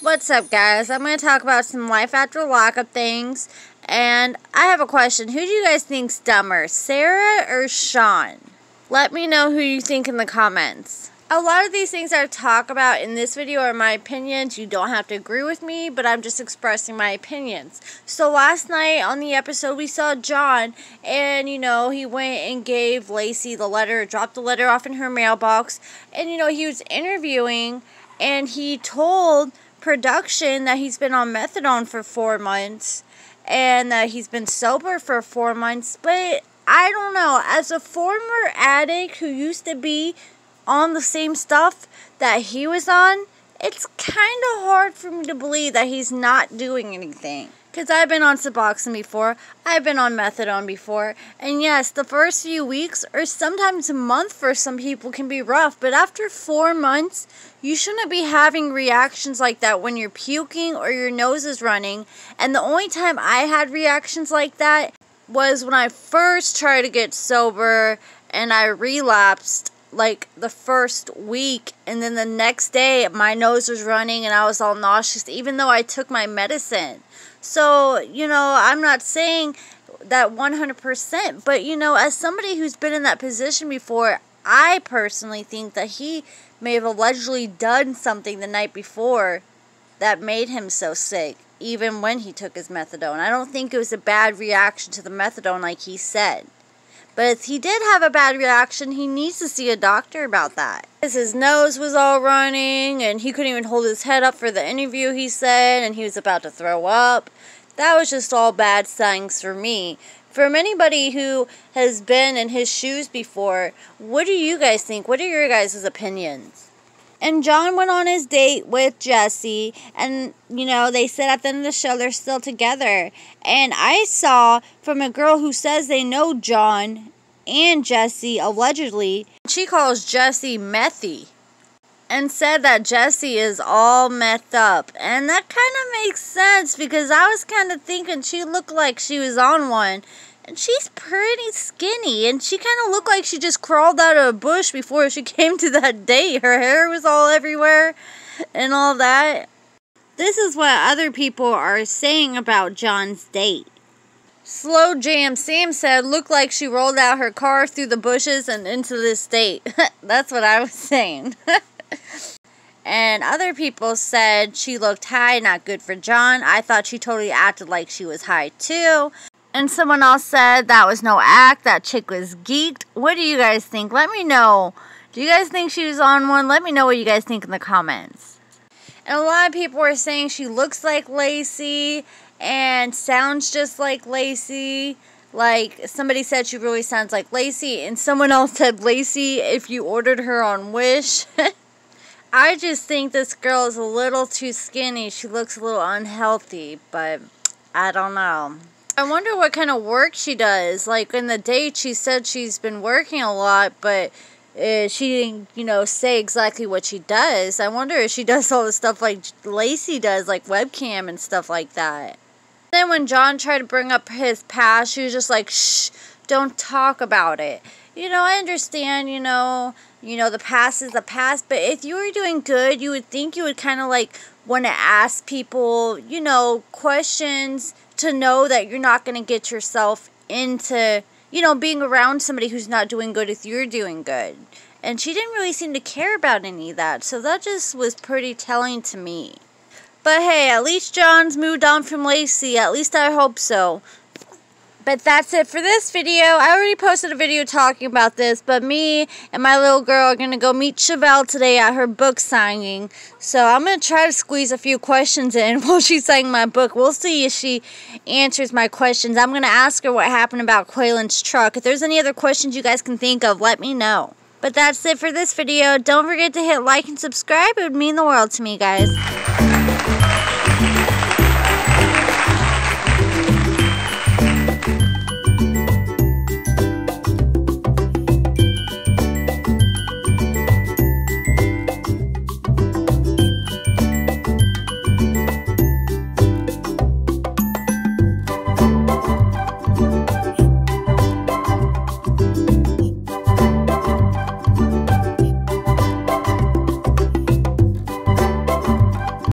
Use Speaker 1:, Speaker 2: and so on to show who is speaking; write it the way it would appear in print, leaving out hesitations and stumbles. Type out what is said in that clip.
Speaker 1: What's up, guys? I'm going to talk about some life after lockup things, and I have a question. Who do you guys think's dumber, Sarah or Sean? Let me know who you think in the comments. A lot of these things I talk about in this video are my opinions. You don't have to agree with me, but I'm just expressing my opinions. So last night on the episode, we saw John, and he went and gave Lacey the letter, dropped the letter off in her mailbox, and he was interviewing, and he told production that he's been on methadone for 4 months and that he's been sober for 4 months. But I don't know, as a former addict who used to be on the same stuff that he was on, it's kind of hard for me to believe that he's not doing anything. Because I've been on Suboxone before, I've been on methadone before, and yes, the first few weeks or sometimes a month for some people can be rough, but after 4 months, you shouldn't be having reactions like that when you're puking or your nose is running. And the only time I had reactions like that was when I first tried to get sober and I relapsed like the first week, and then the next day my nose was running and I was all nauseous even though I took my medicine. So, I'm not saying that 100%, but, as somebody who's been in that position before, I personally think that he may have allegedly done something the night before that made him so sick, even when he took his methadone. I don't think it was a bad reaction to the methadone like he said. But if he did have a bad reaction, he needs to see a doctor about that. Because his nose was all running, and he couldn't even hold his head up for the interview, he said, and he was about to throw up. That was just all bad signs for me. From anybody who has been in his shoes before, what do you guys think? What are your guys' opinions? And John went on his date with Jessie, and, they said at the end of the show they're still together. And I saw from a girl who says they know John and Jessie, allegedly, she calls Jessie methy, and said that Jessie is all methed up. And that kind of makes sense, because I was kind of thinking she looked like she was on one. And she's pretty skinny, and she kind of looked like she just crawled out of a bush before she came to that date. Her hair was all everywhere and all that. This is what other people are saying about John's date. Slow Jam Sam said, looked like she rolled out her car through the bushes and into this date. That's what I was saying. And other people said she looked high, not good for John. I thought she totally acted like she was high too. And someone else said that was no act, that chick was geeked. What do you guys think? Let me know. Do you guys think she was on one? Let me know what you guys think in the comments. And a lot of people were saying she looks like Lacey and sounds just like Lacey. Like, somebody said she really sounds like Lacey, and someone else said Lacey if you ordered her on Wish. I just think this girl is a little too skinny. She looks a little unhealthy, but I don't know. I wonder what kind of work she does. Like, in the date, she said she's been working a lot, but she didn't, say exactly what she does. I wonder if she does all the stuff like Lacey does, like webcam and stuff like that. Then when John tried to bring up his past, she was just like, shh, don't talk about it. I understand, the past is the past, but if you were doing good, you would think you would kind of like want to ask people, questions to know that you're not going to get yourself into, being around somebody who's not doing good if you're doing good. And she didn't really seem to care about any of that, so that just was pretty telling to me. But hey, at least John's moved on from Lacey. At least I hope so. But that's it for this video. I already posted a video talking about this, but me and my little girl are going to go meet Chevelle today at her book signing. So I'm going to try to squeeze a few questions in while she's signing my book. We'll see if she answers my questions. I'm going to ask her what happened about Quaylen's truck. If there's any other questions you guys can think of, let me know. But that's it for this video. Don't forget to hit like and subscribe. It would mean the world to me, guys.